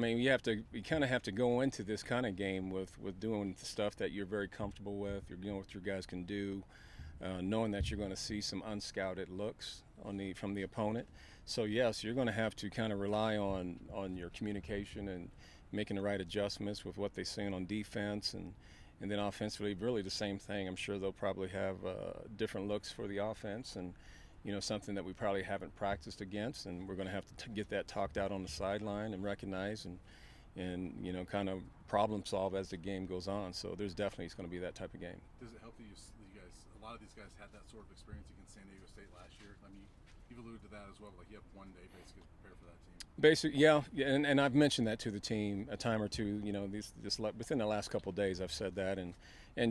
mean, you kind of have to go into this kind of game with doing the stuff that you're very comfortable with. You're doing what your guys can do, knowing that you're going to see some unscouted looks from the opponent. So yes, you're going to have to kind of rely on your communication and making the right adjustments with what they're seeing on defense and then offensively, really the same thing. I'm sure they'll probably have different looks for the offense and something that we probably haven't practiced against, and we're going to have to get that talked out on the sideline and recognize and kind of problem solve as the game goes on. So there's definitely going to be that type of game. Does it help that you guys, a lot of these guys had that sort of experience against San Diego State last year? I mean, you've alluded to that as well. Like you have one day basically to prepare for that team. Basically, yeah, and I've mentioned that to the team a time or two. Within the last couple of days, I've said that, and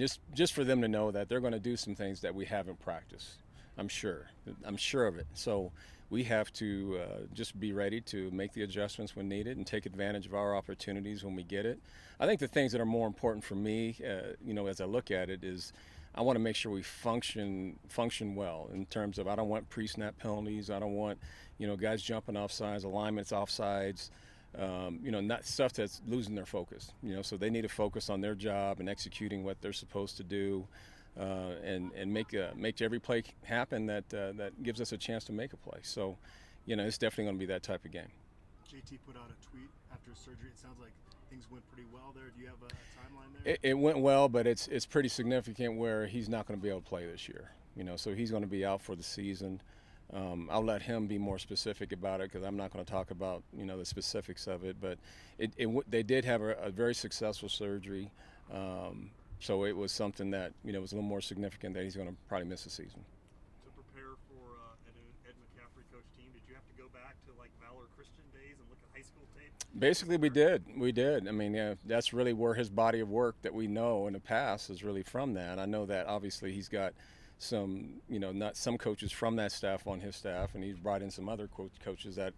just for them to know that they're going to do some things that we haven't practiced. I'm sure of it. So we have to just be ready to make the adjustments when needed and take advantage of our opportunities when we get it. I think the things that are more important for me, as I look at it, is I want to make sure we function well in terms of I don't want pre-snap penalties. I don't want guys jumping offsides, alignments offsides. Not stuff that's losing their focus. So they need to focus on their job and executing what they're supposed to do. And make every play happen that gives us a chance to make a play. So, it's definitely going to be that type of game. JT put out a tweet after surgery. It sounds like things went pretty well there. Do you have a timeline there? It went well, but it's pretty significant where he's not going to be able to play this year. So he's going to be out for the season. I'll let him be more specific about it because I'm not going to talk about the specifics of it. But they did have a very successful surgery. So it was something that was a little more significant that he's going to probably miss the season. To prepare for Ed McCaffrey coach team, did you have to go back to like Valor Christian days and look at high school tape? Basically, we did. I mean, yeah, that's really where his body of work that we know in the past is really from that. I know that obviously he's got some, not some coaches from that staff on his staff, and he's brought in some other coaches that,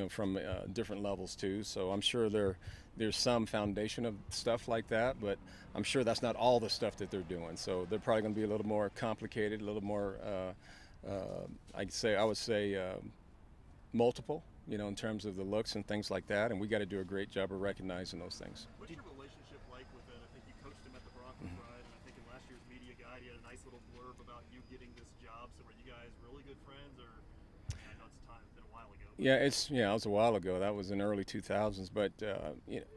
from different levels too. So I'm sure there's some foundation of stuff like that, but I'm sure that's not all the stuff that they're doing. So they're probably going to be a little more complicated, a little more, I would say, multiple, in terms of the looks and things like that. And we got to do a great job of recognizing those things. What's your relationship like with Ed? I think you coached him at the Broncos ride, and I think in last year's media guide, he had a nice little blurb about you getting this job. So were you guys really good friends, or I know it's been a while ago. Yeah, it was a while ago. That was in early 2000s. But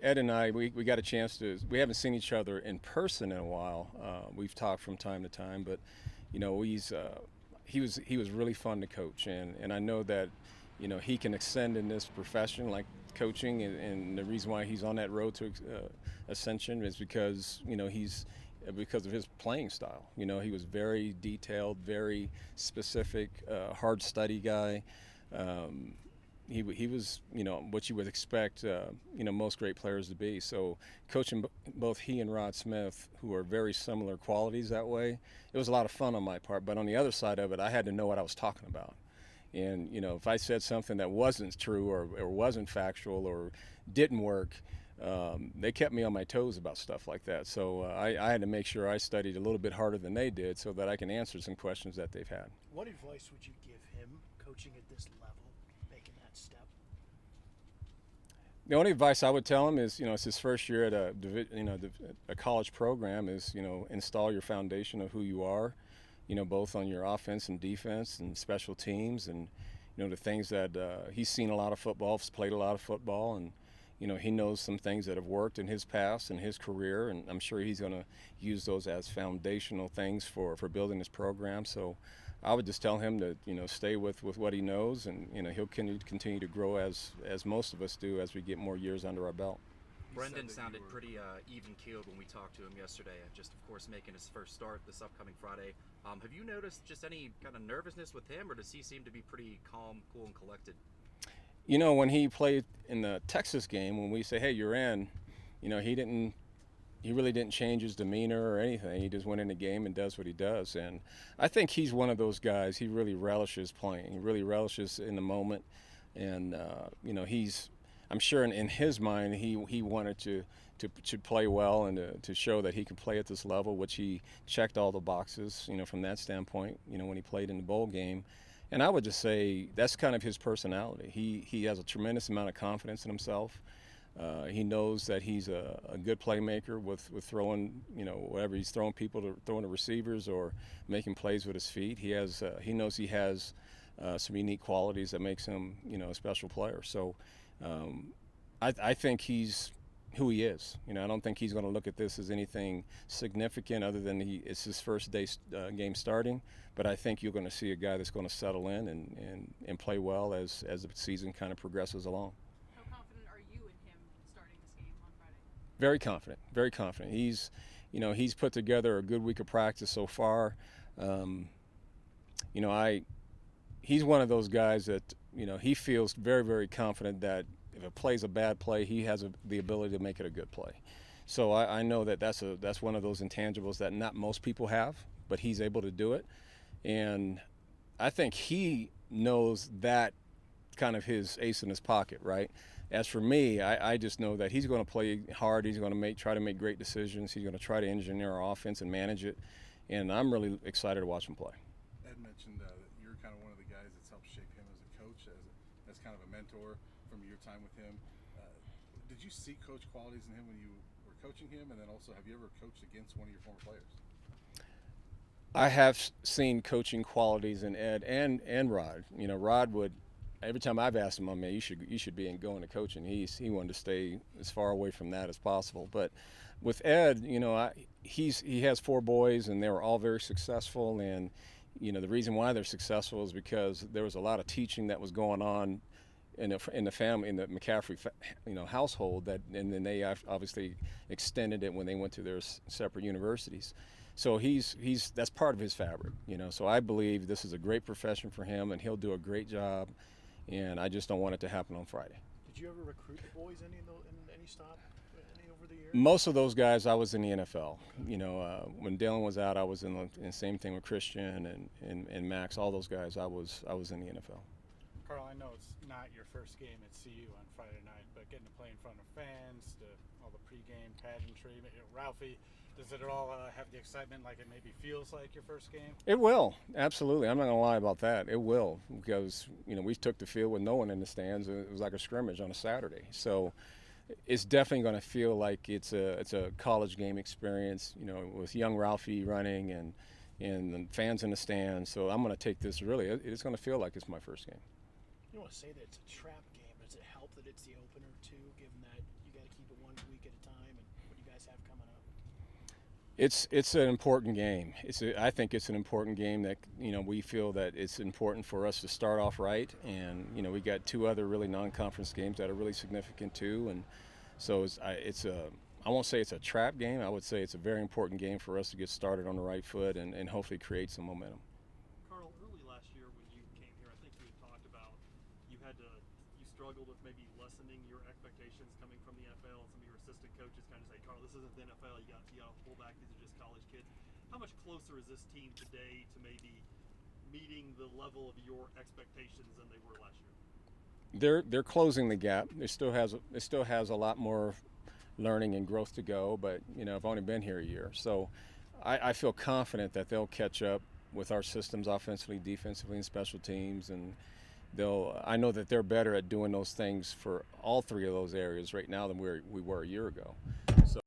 Ed and I, we got a chance to. We haven't seen each other in person in a while. We've talked from time to time, but he was really fun to coach, and I know that he can extend in this profession like coaching, and the reason why he's on that road to ascension is because because of his playing style. He was very detailed, very specific, hard study guy. He was, what you would expect, most great players to be. So coaching both he and Rod Smith, who are very similar qualities that way, it was a lot of fun on my part. But on the other side of it, I had to know what I was talking about. And, if I said something that wasn't true or wasn't factual or didn't work, they kept me on my toes about stuff like that. So I had to make sure I studied a little bit harder than they did so that I can answer some questions that they've had. What advice would you give him coaching at this level, making that step? The only advice I would tell him is, it's his first year at a college program is, install your foundation of who you are, both on your offense and defense and special teams and, the things that he's seen a lot of football, played a lot of football, and, he knows some things that have worked in his past and his career, and I'm sure he's going to use those as foundational things for building his program. So I would just tell him to, stay with what he knows, and, he'll continue to grow as most of us do as we get more years under our belt. Brendan sounded pretty even-keeled when we talked to him yesterday, just, of course, making his first start this upcoming Friday. Have you noticed just any kind of nervousness with him, or does he seem to be pretty calm, cool, and collected? When he played in the Texas game, when we say, hey, you're in, he really didn't change his demeanor or anything. He just went in the game and does what he does. And I think he's one of those guys, he really relishes playing. He really relishes in the moment. And, I'm sure in his mind he wanted to play well and to show that he could play at this level, which he checked all the boxes, from that standpoint, when he played in the bowl game. And I would just say that's kind of his personality. He has a tremendous amount of confidence in himself. He knows that he's a good playmaker with throwing, whatever he's throwing people to throwing to receivers or making plays with his feet. He knows he has some unique qualities that makes him, a special player. So I think he's who he is. I don't think he's going to look at this as anything significant other than it's his first day game starting. But I think you're going to see a guy that's going to settle in and play well as the season kind of progresses along. How confident are you in him starting this game on Friday? Very confident. Very confident. He's put together a good week of practice so far. He's one of those guys that he feels very, very confident that if a play's a bad play, he has the ability to make it a good play. So I know that's one of those intangibles that not most people have, but he's able to do it. And I think he knows that kind of his ace in his pocket, right? As for me, I just know that he's going to play hard. He's going to try to make great decisions. He's going to try to engineer our offense and manage it. And I'm really excited to watch him play. Ed mentioned that you're kind of one of the guys that's helped shape him as a coach, as kind of a mentor from your time with him. Did you see coach qualities in him when you were coaching him? And then also, have you ever coached against one of your former players? I have seen coaching qualities in Ed and Rod. Rod would, every time I've asked him, "Oh man, you should be going to coaching." He wanted to stay as far away from that as possible. But with Ed, he has 4 boys and they were all very successful. And the reason why they're successful is because there was a lot of teaching that was going on in the family, in the McCaffrey household, and then they obviously extended it when they went to their separate universities. So that's part of his fabric, So I believe this is a great profession for him, and he'll do a great job. And I just don't want it to happen on Friday. Did you ever recruit the boys in any stop over the years? Most of those guys, I was in the NFL. When Dylan was out, I was in the same thing with Christian and Max. All those guys, I was in the NFL. Karl, I know it's not your first game at CU on Friday night, but getting to play in front of fans, all the pregame pageantry, Ralphie, does it all have the excitement like it maybe feels like your first game? It will, absolutely. I'm not going to lie about that. It will, because we took the field with no one in the stands. It was like a scrimmage on a Saturday. So it's definitely going to feel like it's a college game experience, with young Ralphie running and the fans in the stands. So I'm going to take this really. It's going to feel like it's my first game. You don't want to say that it's a trap game, but does it help that it's the opener too, given that you got to keep it 1 week at a time and what you guys have coming up? It's an important game. I think it's an important game that we feel that it's important for us to start off right, and we got 2 other really non-conference games that are really significant too, and so I won't say it's a trap game. I would say it's a very important game for us to get started on the right foot and hopefully create some momentum. Karl, early last year when you came here, I think you had talked about you struggled with maybe lessening your expectations coming from the NFL, and some of your assistant coaches kind of say, "Karl, this isn't the NFL. You got to pull back. These are just college kids." How much closer is this team today to maybe meeting the level of your expectations than they were last year? They're closing the gap. It still has a lot more learning and growth to go, but I've only been here a year, so I feel confident that they'll catch up with our systems offensively, defensively, and special teams, and I know that they're better at doing those things for all 3 of those areas right now than we were a year ago. So